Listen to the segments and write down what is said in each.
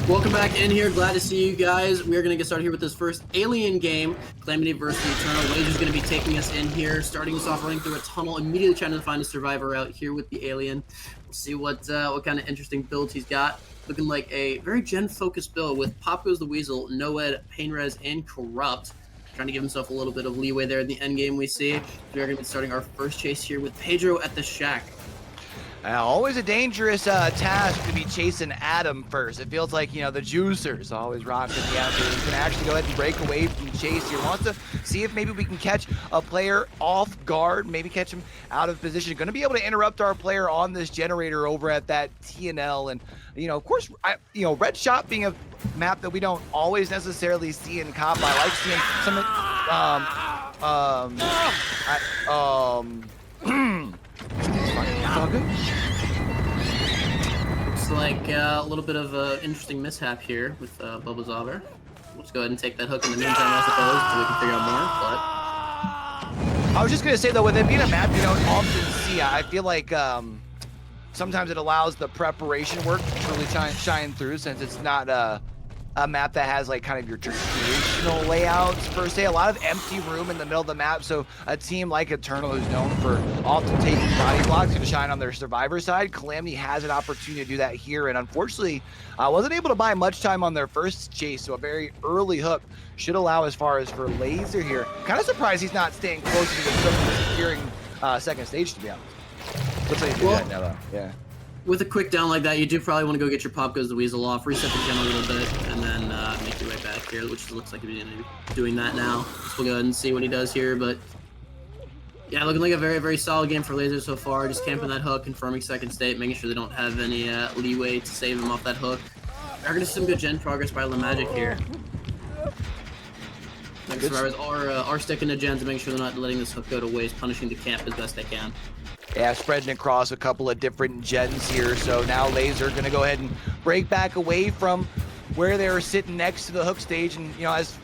Welcome back in here. Glad to see you guys. We are going to get started here with this first Alien game. Calamity versus Eternal. Laser's going to be taking us in here, starting us off running through a tunnel, immediately trying to find a survivor out here with the Alien. We'll see what kind of interesting builds he's got. Looking like a very gen-focused build with Pop Goes the Weasel, Noed, Painrez, and Corrupt. Trying to give himself a little bit of leeway there in the end game we see. We are going to be starting our first chase here with Pedro at the shack. Always a dangerous task to be chasing Adam first. It feels like, you know, the juicers always rocking the answer. He's going to actually go ahead and break away from Chase here. Wants to see if maybe we can catch a player off guard, maybe catch him out of position. Going to be able to interrupt our player on this generator over at that TNL. And, you know, of course, Red Shot being a map that we don't always necessarily see in COP. I like seeing some it's all good. Looks like a little bit of an interesting mishap here with Bubba Zauber. Let's go ahead and take that hook in the meantime, I suppose, so we can figure out more. But I was just going to say, though, with it being a map you don't often see, I feel like sometimes it allows the preparation work to truly shine through, since it's not a map that has like kind of your traditional layouts per se. A lot of empty room in the middle of the map, so a team like Eternal, who's known for often taking body blocks, to shine on their survivor side. Calamity has an opportunity to do that here, and unfortunately wasn't able to buy much time on their first chase, so a very early hook should allow as far as for Laser here. Kind of surprised he's not staying close to the securing second stage, to be honest. Looks like he did that now, though. Yeah. With a quick down like that, you do probably want to go get your Pop Goes the Weasel off, reset the gen a little bit, and then make your way back here, which looks like he's going to be doing that now. So we'll go ahead and see what he does here, but yeah, looking like a very, very solid game for Laser so far. Just camping that hook, confirming second state, making sure they don't have any leeway to save him off that hook. We're going to see some good gen progress by LaMagic here. Like survivors are sticking to gens and making sure they're not letting this hook go to waste, punishing the camp as best they can. Yeah, spreading across a couple of different gens here. So now Laser going to go ahead and break back away from where they were sitting next to the hook stage. And, you know, as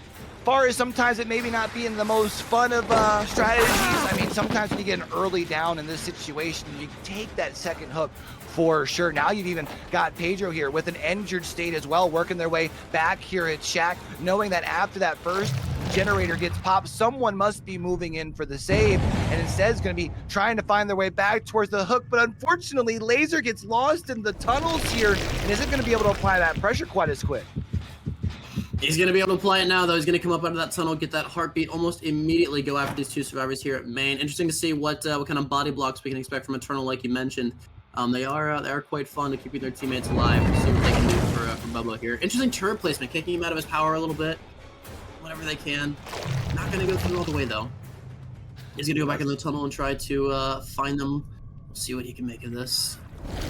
far as sometimes it maybe not being the most fun of strategies, I mean, sometimes when you get an early down in this situation, you take that second hook for sure. Now you've even got Pedro here with an injured state as well, working their way back here at Shack, knowing that after that first generator gets popped, someone must be moving in for the save, and instead is going to be trying to find their way back towards the hook. But unfortunately, Laser gets lost in the tunnels here and isn't going to be able to apply that pressure quite as quick. He's going to be able to apply it now, though. He's going to come up out of that tunnel, get that heartbeat, almost immediately go after these two survivors here at main. Interesting to see what kind of body blocks we can expect from Eternal, like you mentioned. They are quite fun to keeping their teammates alive. We'll see what they can do for Bubba here. Interesting turret placement, kicking him out of his power a little bit. Whatever they can. Not going to go through all the way, though. He's going to go back in the tunnel and try to find them. We'll see what he can make of this.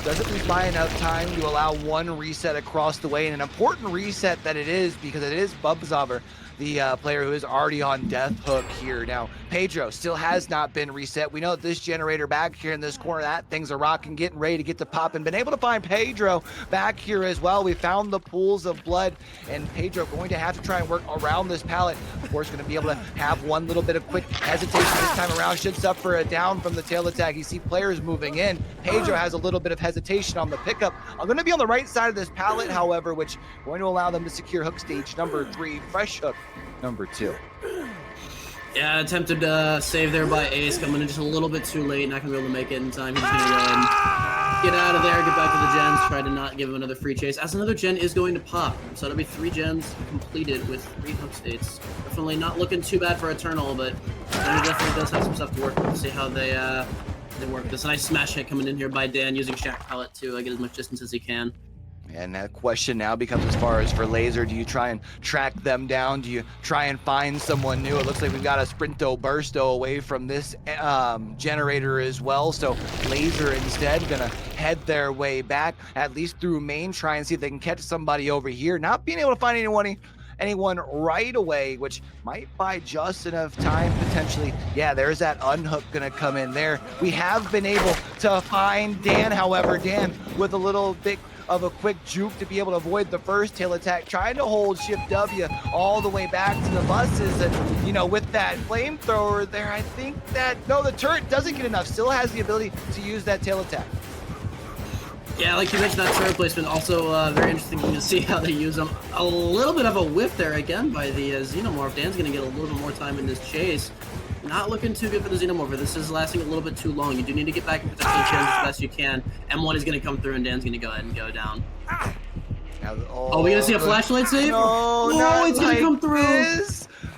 Doesn't buy enough time to allow one reset across the way, and an important reset that it is, because it is Bubzauber, the player who is already on death hook here. Now, Pedro still has not been reset. We know that this generator back here in this corner, that things are rocking, getting ready to get to pop, and been able to find Pedro back here as well. We found the pools of blood, and Pedro going to have to try and work around this pallet. Of course, going to be able to have one little bit of quick hesitation this time around. Should suffer a down from the tail attack. You see players moving in. Pedro has a little bit of hesitation on the pickup. I'm going to be on the right side of this pallet, however, which going to allow them to secure hook stage number 3, fresh hook number 2. Yeah, attempted save there by Ace, coming in just a little bit too late, not going to be able to make it in time. He's going to go ahead and get out of there, get back to the gens, try to not give him another free chase, as another gen is going to pop. So it'll be 3 gens completed with 3 hook states. Definitely not looking too bad for Eternal, but he definitely does have some stuff to work with. We'll see how they work with this. Nice smash hit coming in here by Dan, using Shack Pallet to get as much distance as he can. And that question now becomes, as far as for Laser, do you try and track them down? Do you try and find someone new? It looks like we've got a Sprinto Bursto away from this generator as well. So Laser instead gonna head their way back, at least through main, try and see if they can catch somebody over here. Not being able to find anyone right away, which might buy just enough time potentially. Yeah, there's that unhook gonna come in there. We have been able to find Dan, however, Dan with a little bit of a quick juke to be able to avoid the first tail attack, trying to hold Shift W all the way back to the buses. And, you know, with that flamethrower there, I think that, no, the turret doesn't get enough, still has the ability to use that tail attack. Yeah, like you mentioned, that turret placement also very interesting to see how they use them. A little bit of a whiff there again by the Xenomorph. Dan's going to get a little bit more time in this chase. Not looking too good for the Xenomorph. This is lasting a little bit too long. You do need to get back into the chance as best you can. M1 is going to come through, and Dan's going to go ahead and go down. Oh, we going to see a flashlight save? No, it's going to come through.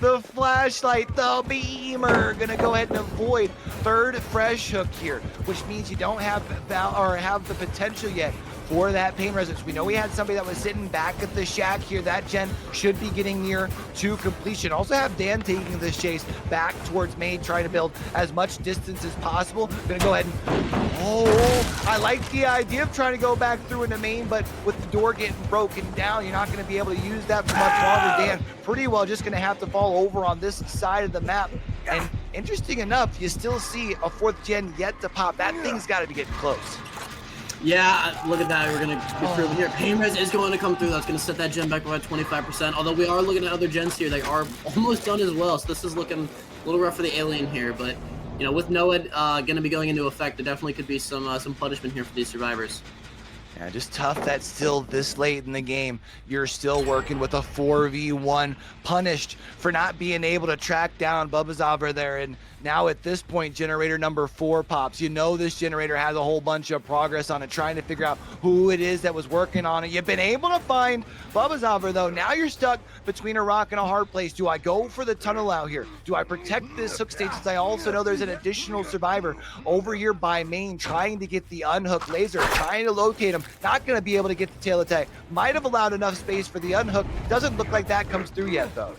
The flashlight, the beamer, gonna go ahead and avoid third fresh hook here, which means you don't have the potential yet for that pain resistance. We know we had somebody that was sitting back at the shack here. That gen should be getting near to completion. Also have Dan taking this chase back towards main, trying to build as much distance as possible. Gonna go ahead and, I like the idea of trying to go back through into main, but with the door getting broken down, you're not gonna be able to use that for much longer. Dan pretty well just gonna have to fall over on this side of the map. And interesting enough, you still see a 4th gen yet to pop. That thing's gotta be getting close. Yeah, look at that. We're going to be proven here. Pain res is going to come through. That's going to set that gen back by 25%. Although we are looking at other gens here. They are almost done as well. So this is looking a little rough for the alien here. But, you know, with NOED going to be going into effect, there definitely could be some punishment here for these survivors. Yeah, just tough that still this late in the game, you're still working with a 4v1, punished for not being able to track down Bubba's there. And now at this point, generator number 4 pops. You know this generator has a whole bunch of progress on it, trying to figure out who it is that was working on it. You've been able to find Bubba's though. Now you're stuck between a rock and a hard place. Do I go for the tunnel out here? Do I protect this hook stage? Since I also know there's an additional survivor over here by main trying to get the unhooked laser, trying to locate him. Not going to be able to get the tail attack. Might have allowed enough space for the unhook. Doesn't look like that comes through yet, though.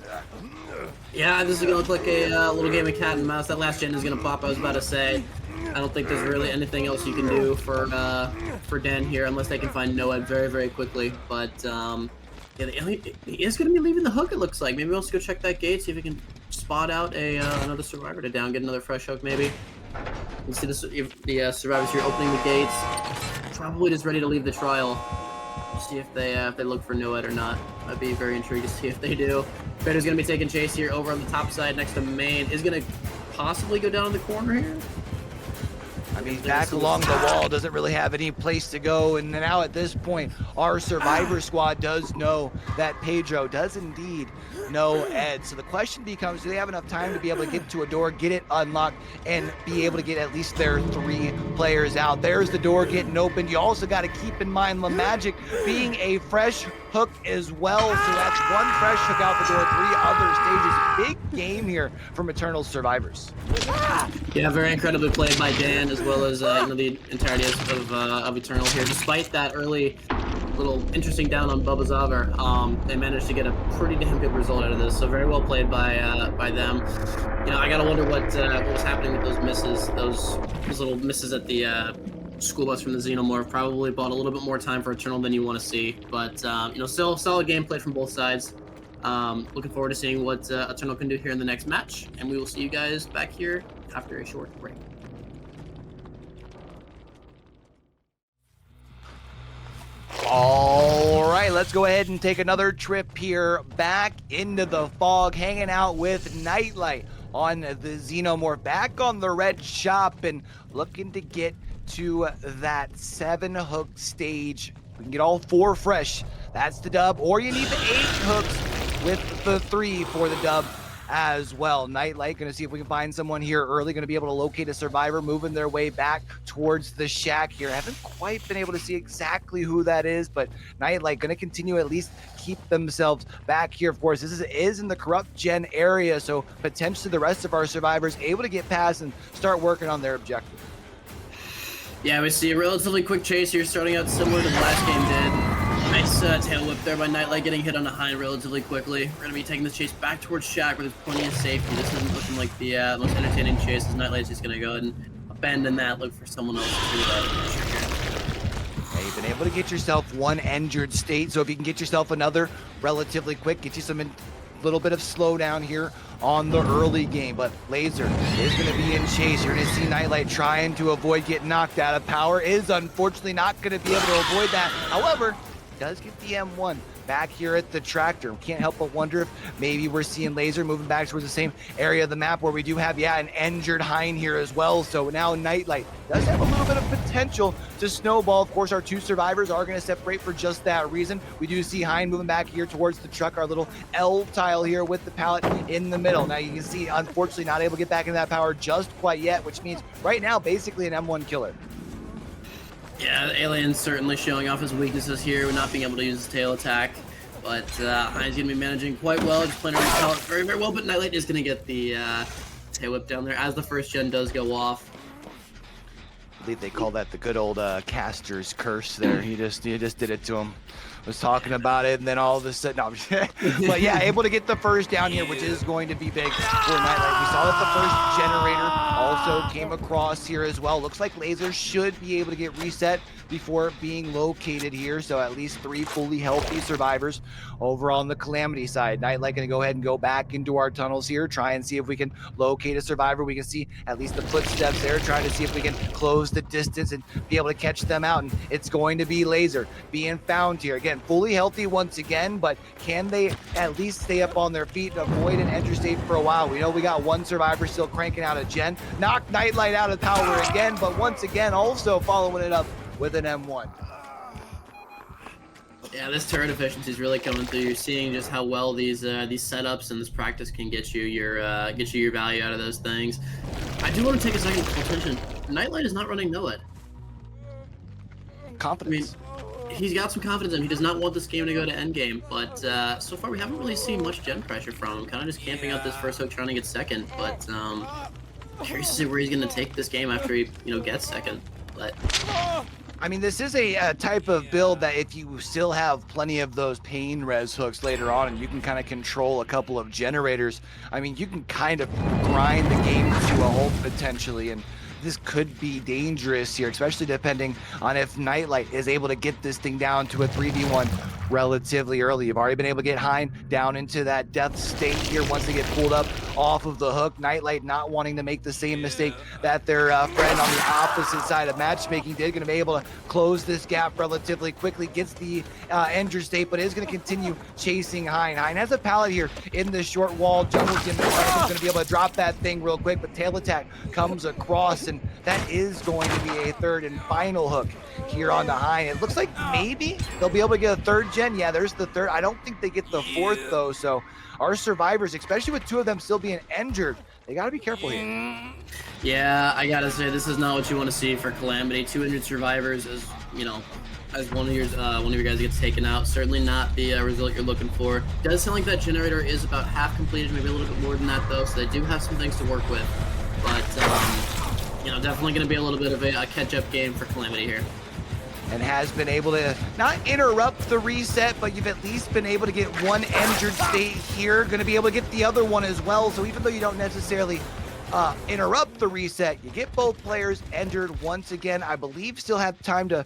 Yeah, this is going to look like a little game of cat and mouse. That last gen is going to pop, I was about to say. I don't think there's really anything else you can do for Dan here, unless they can find NOED very, very quickly. But yeah, he is going to be leaving the hook, it looks like. Maybe let's go check that gate, see if we can spot out another survivor to down, get another fresh hook, maybe. You see the survivors here opening the gates. Probably just ready to leave the trial. See if they look for NOED or not. I'd be very intrigued to see if they do. Vader's gonna be taking chase here over on the top side next to main. Is gonna possibly go down in the corner here. I mean, back along the wall, doesn't really have any place to go. And now at this point, our survivor squad does know that Pedro does indeed know Ed. So the question becomes, do they have enough time to be able to get to a door, get it unlocked, and be able to get at least their 3 players out? There's the door getting opened. You also got to keep in mind La Magic being a fresh hook as well. So that's 1 fresh hook out the door, 3 other stages. Big game here from Eternal survivors. Yeah, very incredibly played by Dan, as well as the entirety of Eternal here. Despite that early little interesting down on Bubba's they managed to get a pretty damn good result out of this. So very well played by them. You know, I gotta wonder what was happening with those misses, those little misses at the school bus from the Xenomorph. Probably bought a little bit more time for Eternal than you want to see, but you know, still solid gameplay from both sides. Looking forward to seeing what Eternal can do here in the next match, and we will see you guys back here after a short break. All right, let's go ahead and take another trip here back into the fog, hanging out with Nightlight on the Xenomorph, back on the red shop and looking to get to that 7 hook stage. We can get all 4 fresh. That's the dub, or you need the 8 hooks with the 3 for the dub as well. Nightlight gonna see if we can find someone here early, gonna be able to locate a survivor, moving their way back towards the shack here. Haven't quite been able to see exactly who that is, but Nightlight gonna continue at least keep themselves back here. Of course, this is in the corrupt gen area, so potentially the rest of our survivors able to get past and start working on their objective. Yeah, we see a relatively quick chase here, starting out similar to the last game did. Nice tail whip there by Nightlight, getting hit on a high relatively quickly. We're going to be taking this chase back towards Shack, where there's plenty of safety. This isn't looking like the most entertaining chase, as Nightlight's just going to go ahead and abandon that, look for someone else to do that. You've been able to get yourself 1 injured state, so if you can get yourself another relatively quick, get you some little bit of slowdown here on the early game. But Laser is going to be in chase. You're going to see Nightlight trying to avoid getting knocked out of power. Is unfortunately not going to be able to avoid that. However, does get the M1 back here at the tractor. We can't help but wonder if maybe we're seeing Laser moving back towards the same area of the map where we do have, an injured Hind here as well. So now Nightlight does have a little bit of potential potential to snowball. Of course, our 2 survivors are going to separate for just that reason. We do see Hein moving back here towards the truck, our little L tile here with the pallet in the middle. Now you can see, unfortunately, not able to get back into that power just quite yet, which means right now, basically an M1 killer. Yeah, the Alien's certainly showing off his weaknesses here with not being able to use his tail attack. But Hein's going to be managing quite well, just playing around the pallet very, very well. But Nightlight is going to get the tail whip down there as the first gen does go off. I believe they call that the good old caster's curse there. He just did it to him. Was talking about it, and then all of a sudden, no, I'm just kidding. But yeah, able to get the first down here, which is going to be big for Nightlight. We saw that the first generator also came across here as well. Looks like Laser should be able to get reset before being located here, so at least 3 fully healthy survivors over on the Calamity side. Nightlight gonna go ahead and go back into our tunnels here, try and see if we can locate a survivor. We can see at least the footsteps there, trying to see if we can close the distance and be able to catch them out, and it's going to be Laser being found here. Again, fully healthy once again, but can they at least stay up on their feet and avoid an enter state for a while? We know we got 1 survivor still cranking out a gen. Knocked Nightlight out of power again, but once again also following it up with an M1. Yeah, this turret efficiency is really coming through. You're seeing just how well these setups and this practice can get you your value out of those things. I do want to take a second to call attention. Nightlight is not running Noah. Confidence. I mean, he's got some confidence in him. He does not want this game to go to endgame, but so far we haven't really seen much gen pressure from him. Kind of just camping out this first hook, trying to get second. But curious to see where he's going to take this game after he gets second. But I mean, this is a type of build that if you still have plenty of those pain res hooks later on and you can kind of control a couple of generators, I mean, you can kind of grind the game to a halt potentially, and this could be dangerous here, especially depending on if Nightlight is able to get this thing down to a 3v1 relatively early. You've already been able to get Hein down into that death state here once they get pulled up off of the hook. Nightlight not wanting to make the same mistake that their friend on the opposite side of matchmaking did. Going to be able to close this gap relatively quickly, gets the injured state, but is going to continue chasing Hein. Hein has a pallet here in the short wall. Jungle's in the front. He's going to be able to drop that thing real quick, but tail attack comes across, and that is going to be a third and final hook here on the Hein. It looks like maybe they'll be able to get a 3rd gen. Yeah, there's the 3rd. I don't think they get the 4th though, so our survivors, especially with 2 of them still being injured, they got to be careful here. yeah, I gotta say, this is not what you want to see for Calamity. 2 injured survivors, as as one of your guys gets taken out. Certainly not the result you're looking for. Does sound like that generator is about half completed, maybe a little bit more than that though, so they do have some things to work with. But definitely going to be a little bit of a catch-up game for Calamity here. And has been able to not interrupt the reset, but you've at least been able to get 1 injured state here. Going to be able to get the other one as well. So even though you don't necessarily interrupt the reset, you get both players injured once again. I believe still have time to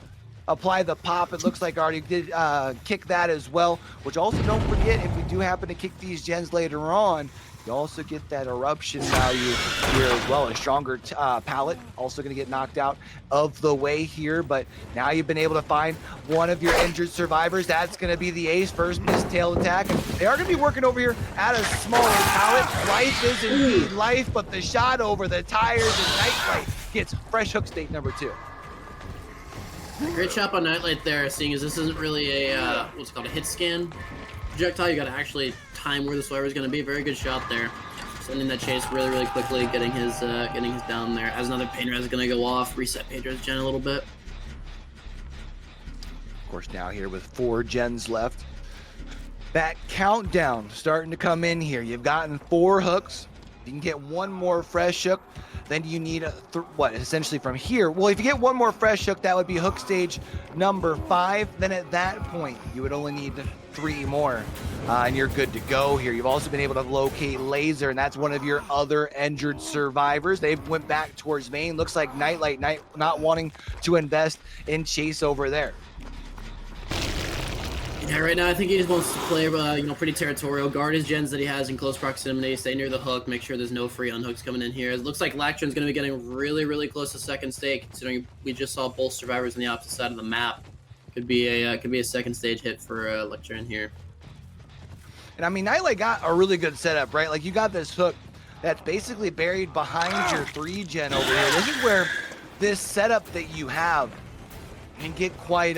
apply the pop. It looks like already did kick that as well, which also don't forget, if we do happen to kick these gens later on, you also get that eruption value here as well. A stronger pallet also going to get knocked out of the way here, but now you've been able to find one of your injured survivors. That's going to be the ace. First missed tail attack. They are going to be working over here at a smaller pallet. Life is indeed life, but the shot over the tires and Nightlight gets fresh hook state number 2. Great shot on Nightlight there, seeing as this isn't really a what's it called, a hit scan projectile. You got to actually time where the survivor is going to be. Very good shot there, sending that chase really, really quickly, getting his down there. As another pain res is going to go off, reset Pedro's gen a little bit. Of course, now here with 4 gens left, that countdown starting to come in here. You've gotten 4 hooks. You can get 1 more fresh hook. Then you need essentially from here. Well, if you get 1 more fresh hook, that would be hook stage number 5. Then at that point, you would only need 3 more, and you're good to go here. You've also been able to locate Laser, and that's one of your other injured survivors. They went back towards main. Looks like Nightlight not wanting to invest in chase over there. Yeah, right now I think he just wants to play, pretty territorial. Guard his gens that he has in close proximity. Stay near the hook. Make sure there's no free unhooks coming in here. It looks like Lactron's going to be getting really, really close to second stage, considering we just saw both survivors on the opposite side of the map. Could be a second stage hit for Lactron here. And I mean, Nightlight got a really good setup, right? Like, you got this hook that's basically buried behind your 3 gen over here. This is where this setup that you have can get quite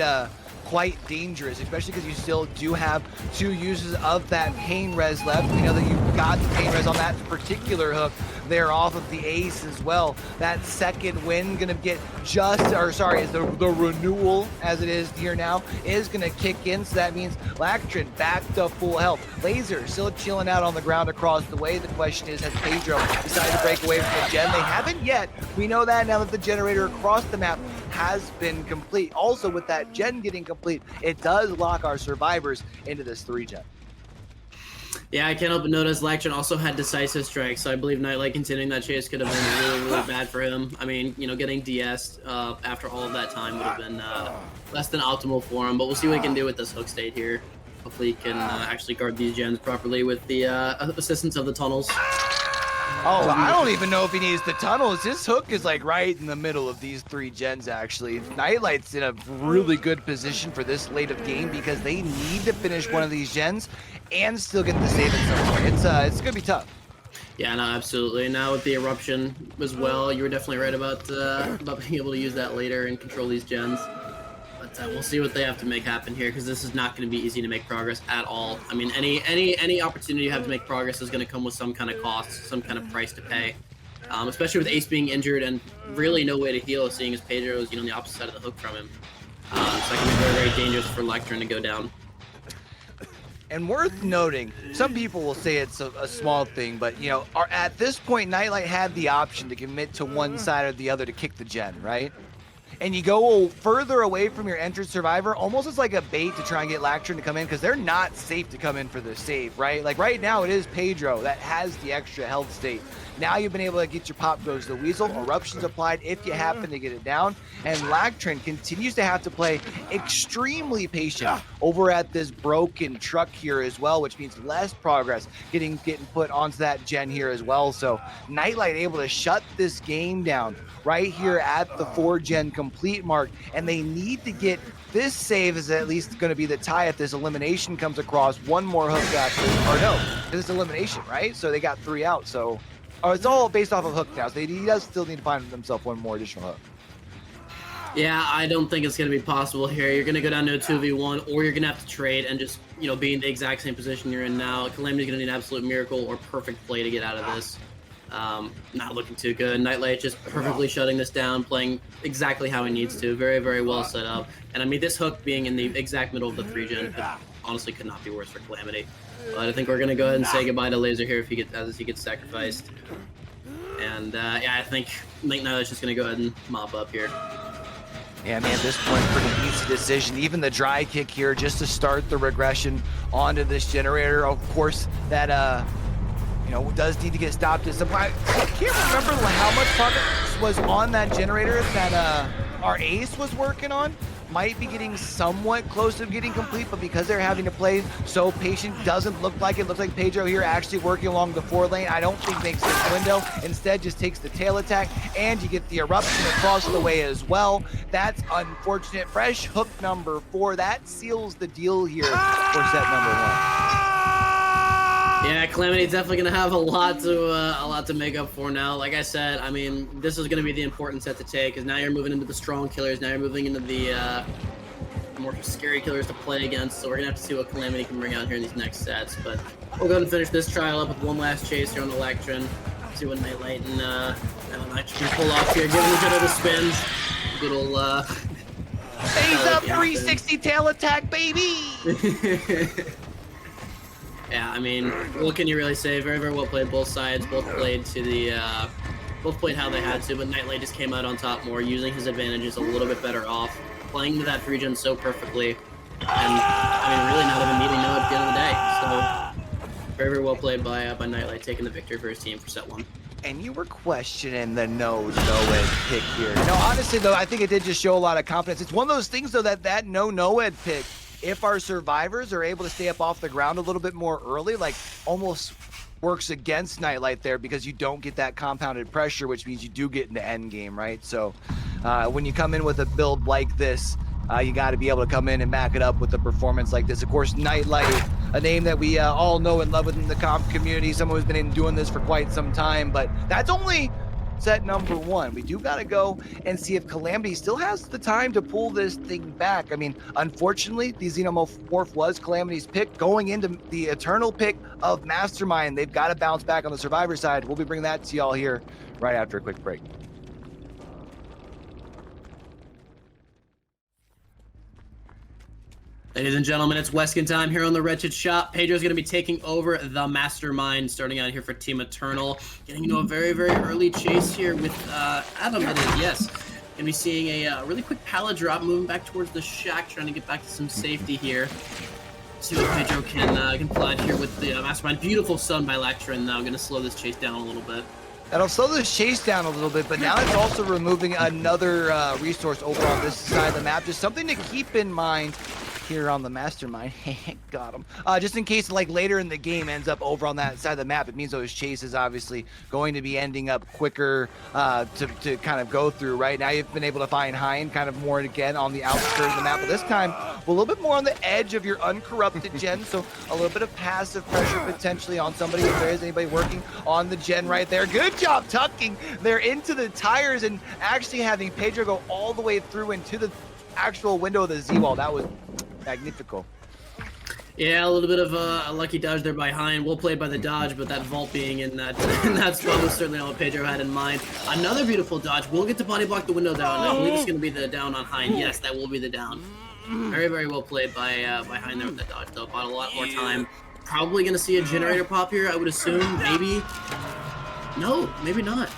dangerous, especially because you still do have 2 uses of that pain res left. We know that you've got the pain res on that particular hook there off of the ace as well. That second win gonna get is the renewal as it is here now is gonna kick in, so that means Lactrin back to full health. Laser still chilling out on the ground across the way. The question is, has Pedro decided to break away from the gen? They haven't yet. We know that now that the generator across the map has been complete. Also, with that gen getting complete, it does lock our survivors into this 3-gen. Yeah, I can't help but notice Lactrin also had decisive strike, so I believe Nightlight continuing that chase could have been really, really bad for him. I mean, you know, getting DS'd after all of that time would have been less than optimal for him, but we'll see what he can do with this hook state here. Hopefully he can actually guard these gens properly with the assistance of the tunnels. Oh, I don't even know if he needs the tunnels. His hook is like right in the middle of these 3 gens, actually. Nightlight's in a really good position for this late of game because they need to finish one of these gens and still get the save at some point. It's gonna be tough. Yeah, no, absolutely. Now with the eruption as well, you were definitely right about being able to use that later and control these gens. But we'll see what they have to make happen here, because this is not going to be easy to make progress at all. I mean, any opportunity you have to make progress is going to come with some kind of cost, some kind of price to pay. Especially with Ace being injured and really no way to heal, seeing as Pedro is on the opposite side of the hook from him. So it can be very, very dangerous for Lectern to go down. And worth noting, some people will say it's a small thing, but at this point, Nightlight had the option to commit to one side or the other to kick the gen, right? And you go further away from your entered survivor, almost as like a bait to try and get Lactrin to come in, because they're not safe to come in for the save, right? Like right now, it is Pedro that has the extra health state. Now you've been able to get your pop goes the weasel, eruptions applied if you happen to get it down, and Lactrin continues to have to play extremely patient over at this broken truck here as well, which means less progress getting put onto that gen here as well. So Nightlight able to shut this game down right here at the 4-gen complete mark, and they need to get this save is at least going to be the tie if this elimination comes across. One more hook after, or no, this is elimination, right? So they got 3 out, so it's all based off of hook now. So he does still need to find himself one more additional hook. Yeah, I don't think it's going to be possible here. You're going to go down to a 2v1, or you're going to have to trade and just, be in the exact same position you're in now. Calamity's going to need an absolute miracle or perfect play to get out of this. Not looking too good. Nightlight just perfectly shutting this down, playing exactly how he needs to. Very, very well set up. And I mean, this hook being in the exact middle of the 3-gen honestly could not be worse for Calamity. But I think we're going to go ahead and say goodbye to Laser here as he gets sacrificed. And yeah, I think Nightlight's just going to go ahead and mop up here. Yeah, man, at this point, pretty easy decision. Even the dry kick here just to start the regression onto this generator. Of course, that does need to get stopped at some point. I can't remember how much progress was on that generator that our ace was working on. Might be getting somewhat close to getting complete, but because they're having to play so patient, doesn't look like it. Looks like Pedro here actually working along the 4 lane. I don't think makes this window. Instead, just takes the tail attack, and you get the eruption across the way as well. That's unfortunate. Fresh hook number 4. That seals the deal here for set number 1. Yeah, Calamity's definitely going to have a lot to make up for now. Like I said, I mean, this is going to be the important set to take, because now you're moving into the strong killers. Now you're moving into the more scary killers to play against. So we're going to have to see what Calamity can bring out here in these next sets. But we'll go ahead and finish this trial up with one last chase here on the Electron. See what Nightlight and Nightlight can pull off here. Giving each other the spins. Good old Phase up 360 tail attack, baby! Yeah, I mean, what can you really say? Very, very well played, both sides. Both played both played how they had to, but Nightlight just came out on top more, using his advantages a little bit better off, playing to that 3-gen so perfectly, and I mean, really not even needing no at the end of the day. So, very, very well played by Nightlight, taking the victory for his team for set 1. And you were questioning the no-ed pick here. No, honestly, though, I think it did just show a lot of confidence. It's one of those things, though, that no-ed pick, if our survivors are able to stay up off the ground a little bit more early, like almost works against Nightlight there, because you don't get that compounded pressure, which means you do get into end game, right? So when you come in with a build like this, you got to be able to come in and back it up with a performance like this. Of course, Nightlight, a name that we all know and love within the comp community, someone who's been doing this for quite some time, but that's only set number 1. We do got to go and see if Calamity still has the time to pull this thing back. I mean, unfortunately, the Xenomorph was Calamity's pick going into the eternal pick of Mastermind. They've got to bounce back on the Survivor side. We'll be bringing that to y'all here right after a quick break. Ladies and gentlemen, it's Weskin time here on the Wretched Shop. Pedro's going to be taking over the Mastermind, starting out here for Team Eternal. Getting into a very, very early chase here with Adam, it is, yes. Going to be seeing a really quick pallet drop, moving back towards the shack, trying to get back to some safety here. See what Pedro can fly here with the Mastermind. Beautiful stun by Lectrin, though. Going to slow this chase down a little bit. That'll slow this chase down a little bit, but now it's also removing another resource over on this side of the map. Just something to keep in mind here on the Mastermind. Got him. Just in case like later in the game ends up over on that side of the map, it means those chases obviously going to be ending up quicker to kind of go through. Right now you've been able to find Hind kind of more again on the outskirts of the map, but this time a little bit more on the edge of your uncorrupted gen, so a little bit of passive pressure potentially on somebody if there is anybody working on the gen right there. Good job tucking there into the tires and actually having Pedro go all the way through into the actual window of the Z-wall. That was magnifico. Yeah, a little bit of a lucky dodge there by Hind. Well played by the dodge, but that vault being in that spot was certainly not what Pedro had in mind. Another beautiful dodge. We'll get to body block the window down. I believe it's going to be the down on Hind. Yes, that will be the down. Very, very well played by Hind there with that dodge, though. Bought a lot more time. Probably going to see a generator pop here, I would assume. Maybe. No, maybe not.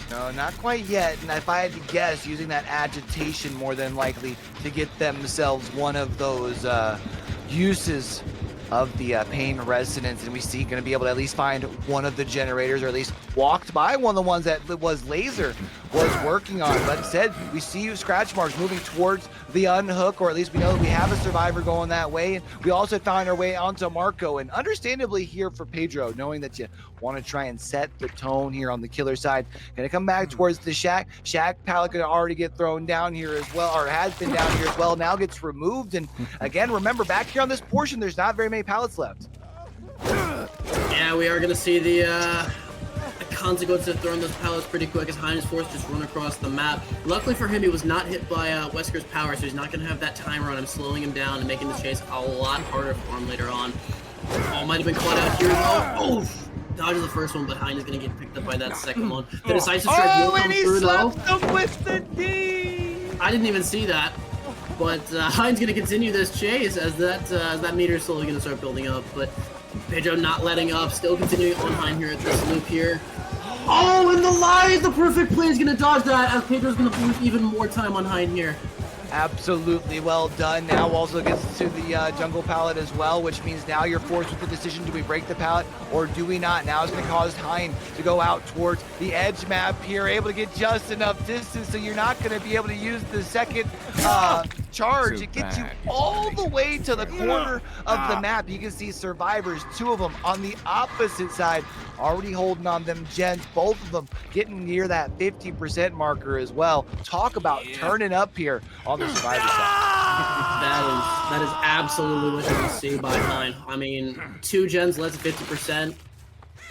No, not quite yet. And if I had to guess, using that agitation more than likely to get themselves one of those uses of the pain resonance, and we see going to be able to at least find one of the generators, or at least walked by one of the ones that was Laser was working on. But instead, we see scratch marks moving towards the unhook, or at least we know that we have a survivor going that way. And we also found our way onto Marco, and understandably here for Pedro, knowing that you want to try and set the tone here on the killer side. Going to come back towards the shack. Shack pallet going to already get thrown down here as well, or has been down here as well. Now gets removed. And again, remember, back here on this portion, there's not very many pallets left. Yeah, we are going to see the consequence of throwing those pallets pretty quick as Hind is forced to just run across the map. Luckily for him, he was not hit by Wesker's power, so he's not going to have that timer on him, slowing him down and making the chase a lot harder for him later on. Oh, might have been caught out here though. Oh! Dodges the first one, but Hind is going to get picked up by that second one. The decisive strike will come through, though. Him with the D! I didn't even see that. But Hind's going to continue this chase as that meter is slowly going to start building up. But Pedro not letting up, still continuing on Hind here at this loop here. Oh, and the line! The perfect play is going to dodge that as Pedro's going to lose even more time on Hind here. Absolutely well done. Now also gets to the jungle pallet as well, which means now you're forced with the decision, do we break the pallet or do we not? Now it's going to cause Hind to go out towards the edge map here, able to get just enough distance so you're not going to be able to use the second charge. It gets you all the way to the corner of the map. You can see survivors, 2 of them on the opposite side, already holding on them gens, both of them getting near that 50% marker as well. Talk about turning up here on the survivor side. That is absolutely what you can see by Hind. I mean, 2 gens less than 50%.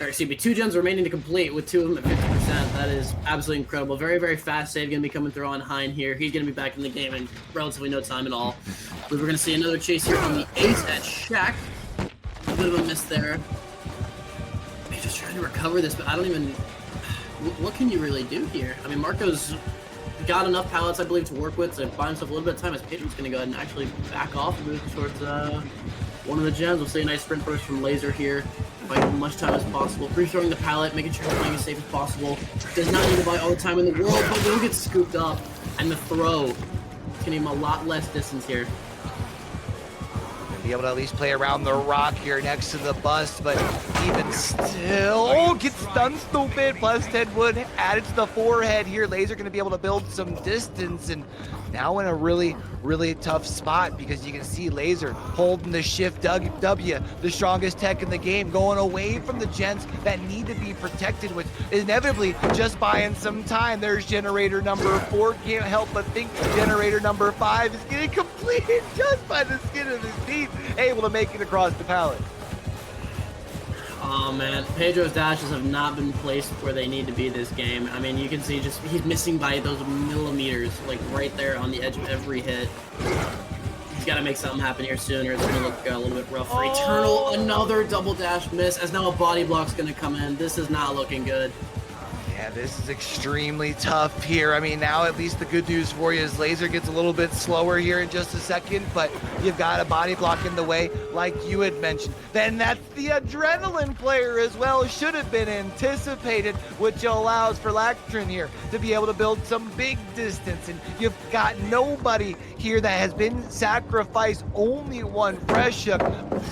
Or excuse me, 2 gens remaining to complete with 2 of them at 50%. That is absolutely incredible. Very, very fast save going to be coming through on Hind here. He's going to be back in the game in relatively no time at all. We're going to see another chase here on the ace at Shack. A bit of a miss there. He's just trying to recover this, but I don't even... What can you really do here? I mean, Marco's got enough pallets, I believe, to work with to buy himself a little bit of time as Pedro's going to go ahead and actually back off and move towards one of the gens. We'll see a nice sprint burst from Laser here. Buying as much time as possible. Pre-throwing the pallet, making sure he's playing as safe as possible. Does not need to buy all the time in the world, but will get scooped up. And the throw can give him a lot less distance here. Be able to at least play around the rock here next to the bust, but even still, gets stunned stupid. Plus 10 wood added to the forehead here. Laser going to be able to build some distance, and now in a really, really tough spot because you can see Laser holding the shift W, the strongest tech in the game, going away from the gens that need to be protected, which inevitably just buying some time. There's generator number 4, can't help but think generator number 5 is getting completed just by the skin of his teeth, able to make it across the pallet. Oh man, Pedro's dashes have not been placed where they need to be this game. I mean, you can see just he's missing by those millimeters, like right there on the edge of every hit. He's got to make something happen here soon, or it's going to look a little bit rough for Eternal. Another double dash miss, as now a body block's going to come in. This is not looking good. Yeah, this is extremely tough here. I mean, now at least the good news for you is Laser gets a little bit slower here in just a second, but you've got a body block in the way, like you had mentioned. Then that's the adrenaline player as well. Should have been anticipated, which allows for Lactrin here to be able to build some big distance. And you've got nobody here that has been sacrificed, only one fresh hook.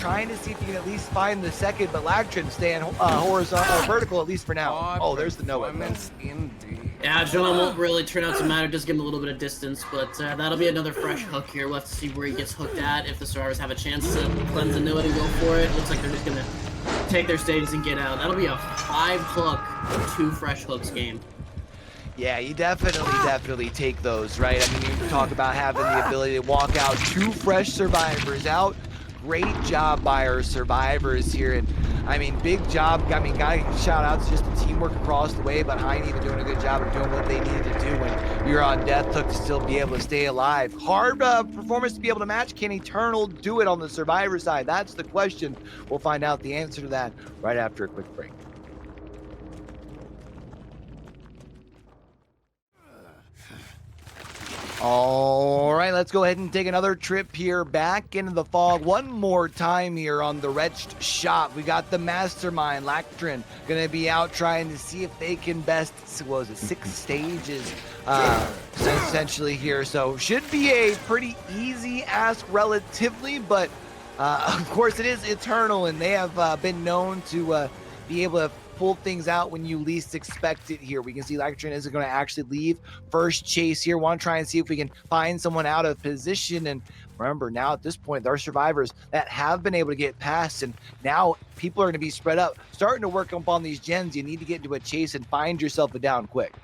Trying to see if you can at least find the second, but Lactrin staying horizontal or vertical at least for now. Oh, there's the Noah. Yeah, Adrenaline won't really turn out to matter, just give him a little bit of distance, but that'll be another fresh hook here. We'll have to see where he gets hooked at, if the survivors have a chance to cleanse the Noah and go for it. Looks like they're just gonna take their stages and get out. That'll be a 5-hook, 2 fresh hooks game. Yeah, you definitely take those, right? I mean, you talk about having the ability to walk out 2 fresh survivors out. Great job by our survivors here, and I mean, big job. I mean, gotta shout out to just the teamwork across the way, but Heine even doing a good job of doing what they needed to do when you're on death hook to still be able to stay alive. Hard performance to be able to match. Can Eternal do it on the survivor side? That's the question. We'll find out the answer to that right after a quick break. All right, let's go ahead and take another trip here back into the fog one more time here on the Wretched Shop. We got the Mastermind, Lactrin, going to be out trying to see if they can best, what was it, 6 stages essentially here. So should be a pretty easy ask relatively, but of course it is Eternal, and they have been known to be able to pull things out when you least expect it here. We can see Lactrin isn't going to actually leave first chase here. Want to try and see if we can find someone out of position. And remember, now at this point, there are survivors that have been able to get past, and now people are going to be spread up, starting to work up on these gens. You need to get into a chase and find yourself a down quick.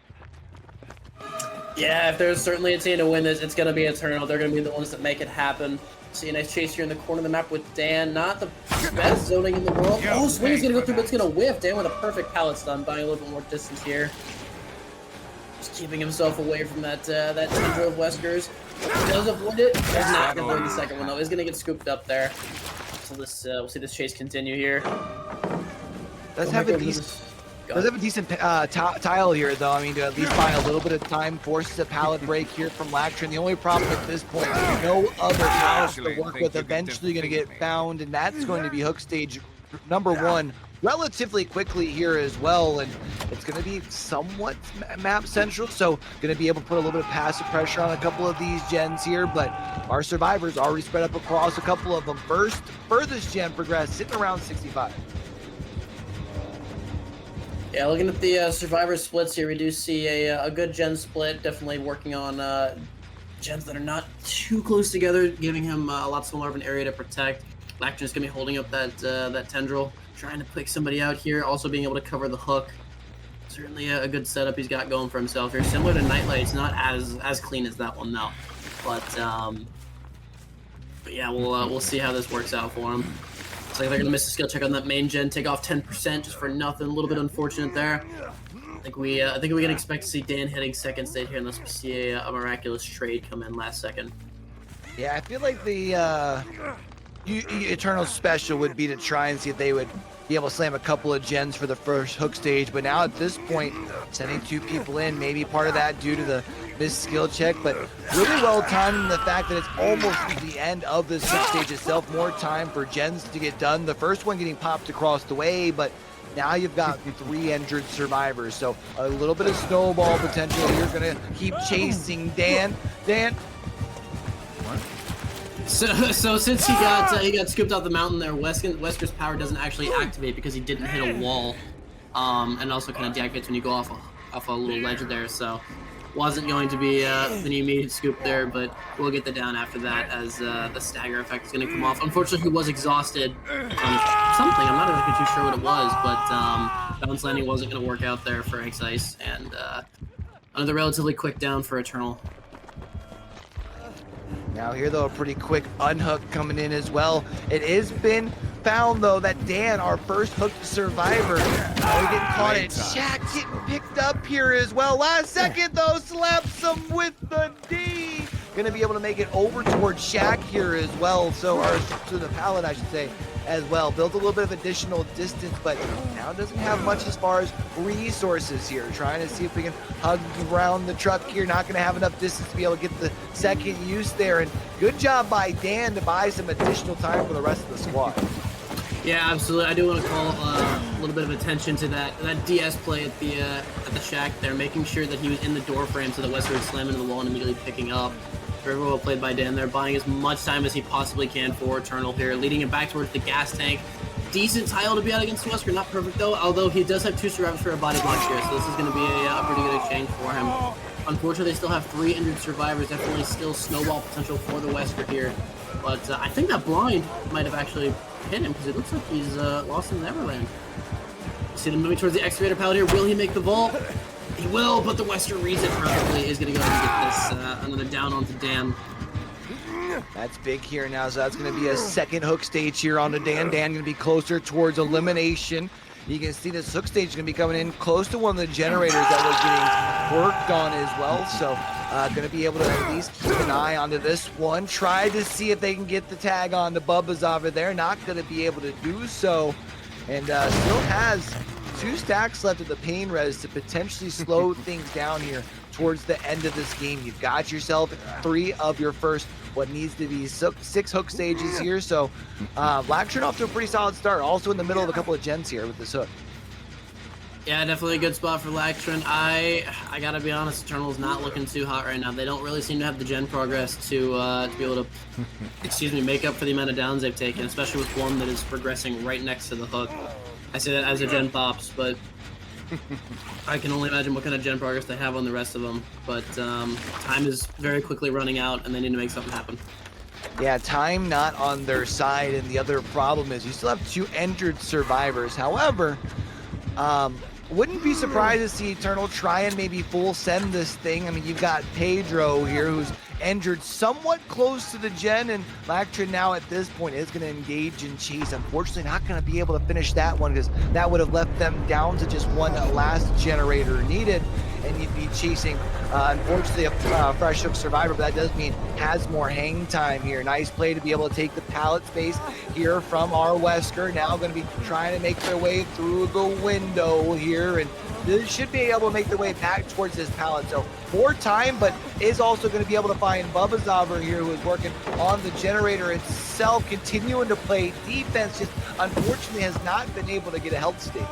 Yeah, if there's certainly a team to win this, it's going to be Eternal. They're going to be the ones that make it happen. See a nice chase here in the corner of the map with Dan. Not the best zoning in the world. Oh, Swing's going to go through, but it's going to whiff. Dan with a perfect pallet stun, buying a little bit more distance here. Just keeping himself away from that tendril of Weskers. Does avoid it. Does not avoid the second one, though. Is going to get scooped up there. So this, we'll see this chase continue here. Let's have a decent tile here, though. I mean, to at least buy a little bit of time, forces a pallet break here from Lactrin. The only problem at this point, no other pallets to work with. Eventually going to get found, and that's going to be hook stage number 1 relatively quickly here as well. And it's going to be somewhat map central, so going to be able to put a little bit of passive pressure on a couple of these gens here. But our survivors already spread up across a couple of them. Furthest gen progressed, sitting around 65. Yeah, looking at the survivor splits here, we do see a good gen split. Definitely working on gens that are not too close together, giving him a lot smaller of an area to protect. Lactrin's gonna be holding up that tendril, trying to pick somebody out here. Also being able to cover the hook. Certainly a good setup he's got going for himself here. Similar to Nightlight, it's not as clean as that one though. But yeah, we'll see how this works out for him. Looks like they're gonna miss a skill check on that main gen, take off 10% just for nothing. A little bit unfortunate there. I think we can expect to see Dan hitting second stage here unless we see a miraculous trade come in last second. Yeah, I feel like the Eternal special would be to try and see if they would be able to slam a couple of gens for the first hook stage, but now at this point, sending 2 people in, maybe part of that due to the missed skill check, but really well timed in the fact that it's almost the end of this hook stage itself. More time for gens to get done. The first one getting popped across the way, but now you've got 3 injured survivors, so a little bit of snowball potential. You're gonna keep chasing Dan. So since he got scooped off the mountain there, Wesker's power doesn't actually activate because he didn't hit a wall, and also kind of deactivates when you go off a little ledge there. So wasn't going to be an immediate scoop there, but we'll get the down after that as the stagger effect is going to come off. Unfortunately, he was exhausted from something. I'm not exactly too sure what it was, but bounce landing wasn't going to work out there for X-Ice, and another relatively quick down for Eternal. Now here though, a pretty quick unhook coming in as well. It has been found, though, that Dan, our first hooked survivor, we getting caught in. Shaq getting picked up here as well. Last second, though, slaps him with the D. Gonna be able to make it over towards Shaq here as well. So, or to the pallet, I should say, as well. Built a little bit of additional distance, but now doesn't have much as far as resources here. Trying to see if we can hug around the truck here. Not gonna have enough distance to be able to get the second use there. And good job by Dan to buy some additional time for the rest of the squad. Yeah, absolutely. I do want to call a little bit of attention to that DS play at the Shack there, making sure that he was in the door frame so that Wesker would slam into the wall and immediately picking up. Very well played by Dan there, buying as much time as he possibly can for Eternal here, leading him back towards the gas tank. Decent tile to be out against Wesker, not perfect though, although he does have 2 survivors for a body block here, so this is going to be a pretty good exchange for him. Unfortunately, they still have 3 injured survivors, definitely still snowball potential for the Wesker here, but I think that blind might have actually hit him because it looks like he's lost in Neverland. See them moving towards the excavator pallet here. Will he make the vault? He will, but the Wesker reads it perfectly. Is going to go and get this another down onto Dan. That's big here now, so that's going to be a second hook stage here onto Dan. Dan going to be closer towards elimination. You can see this hook stage is going to be coming in close to one of the generators that was getting worked on as well. So going to be able to at least keep an eye onto this one. Try to see if they can get the tag on to Bubba's over there. Not going to be able to do so. And still has 2 stacks left of the pain res to potentially slow things down here towards the end of this game. You've got yourself 3 of your first what needs to be 6 hook stages here. So Lactron off to a pretty solid start. Also in the middle of a couple of gens here with this hook. Yeah, definitely a good spot for Lactron. I gotta be honest, Eternal's not looking too hot right now. They don't really seem to have the gen progress to be able to, make up for the amount of downs they've taken, especially with one that is progressing right next to the hook. I say that as a gen pops, but I can only imagine what kind of gen progress they have on the rest of them. But time is very quickly running out, and they need to make something happen. Yeah, time not on their side, and the other problem is you still have 2 injured survivors. However, wouldn't be surprised to see Eternal try and maybe full send this thing. I mean, you've got Pedro here who's injured somewhat close to the gen, and Lactron now at this point is going to engage in chase. Unfortunately, not going to be able to finish that one because that would have left them down to just one last generator needed, and you'd be chasing, unfortunately, a fresh hook survivor, but that does mean has more hang time here. Nice play to be able to take the pallet space here from our Wesker. Now going to be trying to make their way through the window here, and they should be able to make their way back towards this pallet. So more time, but is also going to be able to find Bubba's over here, who is working on the generator itself, continuing to play defense, just unfortunately has not been able to get a health state.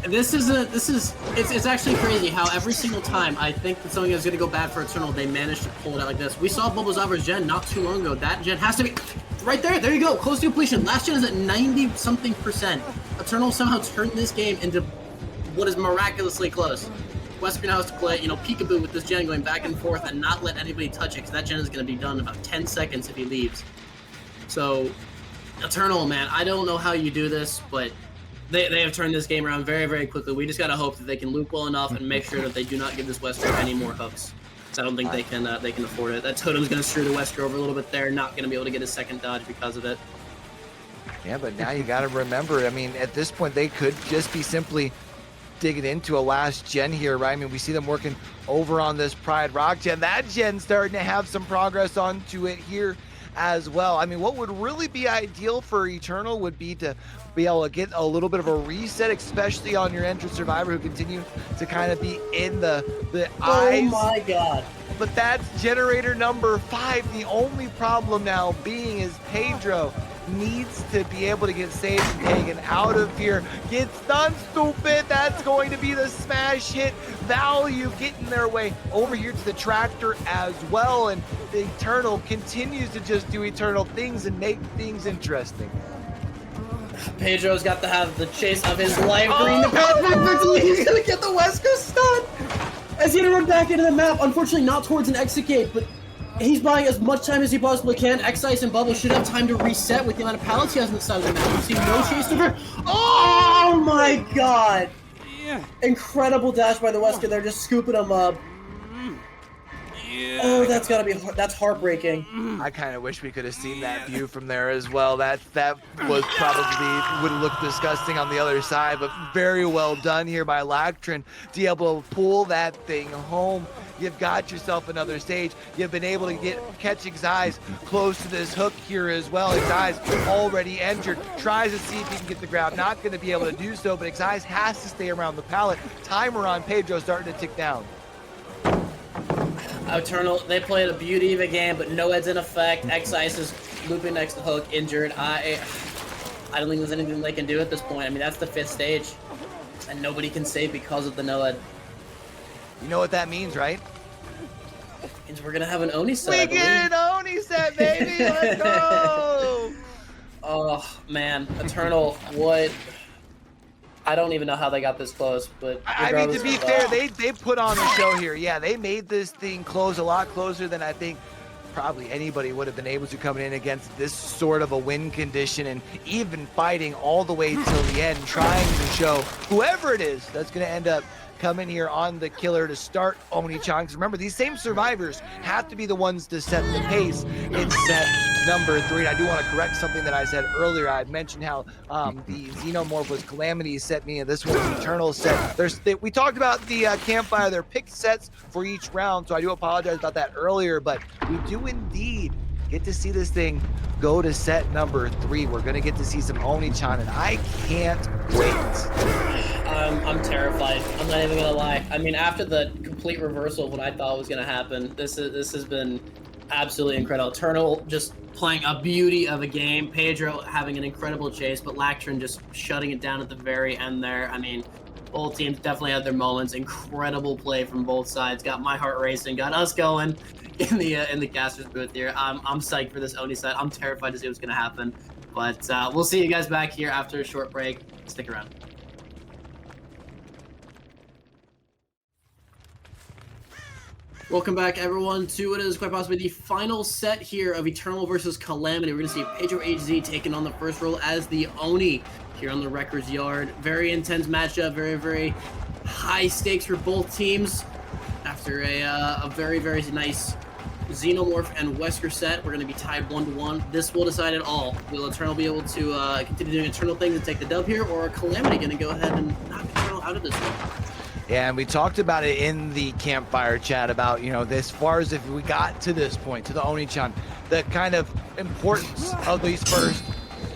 It's actually crazy how every single time I think that something is going to go bad for Eternal, they manage to pull it out like this. We saw Bulbasaur's gen not too long ago. That gen has to be right there. There you go. Close to completion. Last gen is at 90-something%. Eternal somehow turned this game into what is miraculously close. Wesker now has to play, peekaboo with this gen going back and forth and not let anybody touch it, because that gen is going to be done in about 10 seconds if he leaves. So, Eternal, man, I don't know how you do this, but they have turned this game around very, very quickly. We just got to hope that they can loop well enough and make sure that they do not give this Wesker any more hooks. So I don't think they can afford it. That totem's going to screw the Wesker over a little bit there, not going to be able to get a second dodge because of it. Yeah, but now you got to remember, I mean, at this point, they could just be simply digging into a last gen here, right? I mean, we see them working over on this Pride Rock gen. That gen starting to have some progress onto it here as well. I mean, what would really be ideal for Eternal would be to be able to get a little bit of a reset, especially on your entrant survivor who continue to kind of be in the eyes. Oh my god. But that's generator number 5. The only problem now being is Pedro needs to be able to get saved and taken out of here. Gets done, stupid. That's going to be the smash hit value, getting their way over here to the tractor as well. And the Eternal continues to just do Eternal things and make things interesting. Pedro's got to have the chase of his life. Green the path perfectly. He's going to get the Wesker stun as he's going to run back into the map. Unfortunately, not towards an exit gate, but he's buying as much time as he possibly can. X-Ice and Bubble should have time to reset with the amount of pallets he has on the side of the map. You see no chase over. Oh my god! Incredible dash by the Wesker. They're just scooping him up. Oh, that's gotta be, that's heartbreaking. I kind of wish we could have seen that view from there as well. That was probably would look disgusting on the other side, but very well done here by Lactrin to be able to pull that thing home. You've got yourself another stage. You've been able to catch Xyz close to this hook here as well. Xyz already injured, tries to see if he can get the grab. Not going to be able to do so, but Xyz has to stay around the pallet. Timer on Pedro starting to tick down. Eternal, they played a beauty of a game, but no heads in effect. Xyz is looping next to hook, injured. I don't think there's anything they can do at this point. I mean, that's the 5th stage, and nobody can save because of the no head. You know what that means, right? It means we're gonna have an Oni set. We get an Oni set, baby. Let's go. Oh man, Eternal, what? I don't even know how they got this close, but I mean, to be fair, they put on a show here. Yeah, they made this thing close a lot closer than I think probably anybody would have been able to come in against this sort of a win condition, and even fighting all the way till the end, trying to show whoever it is that's going to end up coming here on the killer to start Oni-chan. Because remember, these same survivors have to be the ones to set the pace in set number 3. And I do want to correct something that I said earlier. I mentioned how the Xenomorph was Calamity set me, and this was an Eternal set. We talked about the campfire, their picked sets for each round, so I do apologize about that earlier, but we do indeed get to see this thing go to set number 3. We're going to get to see some Oni-chan, and I can't wait. I'm terrified. I'm not even gonna lie. I mean, after the complete reversal of what I thought was gonna happen, this has been absolutely incredible. Eternal just playing a beauty of a game. Pedro having an incredible chase, but Lactrin just shutting it down at the very end there. I mean, both teams definitely had their moments. Incredible play from both sides. Got my heart racing. Got us going in the caster's booth here. I'm psyched for this Oni set. I'm terrified to see what's gonna happen. But we'll see you guys back here after a short break. Stick around. Welcome back, everyone, to what is quite possibly the final set here of Eternal versus Calamity. We're going to see Pedro HZ taking on the first role as the Oni here on the Wrecker's Yard. Very intense matchup, very, very high stakes for both teams. After a very, very nice Xenomorph and Wesker set, we're going to be tied 1-1. This will decide it all. Will Eternal be able to continue doing Eternal things and take the dub here, or Calamity going to go ahead and knock Eternal out of this one? Yeah, and we talked about it in the campfire chat about, you know, as far as if we got to this point, to the Oni-chan, the kind of importance of these first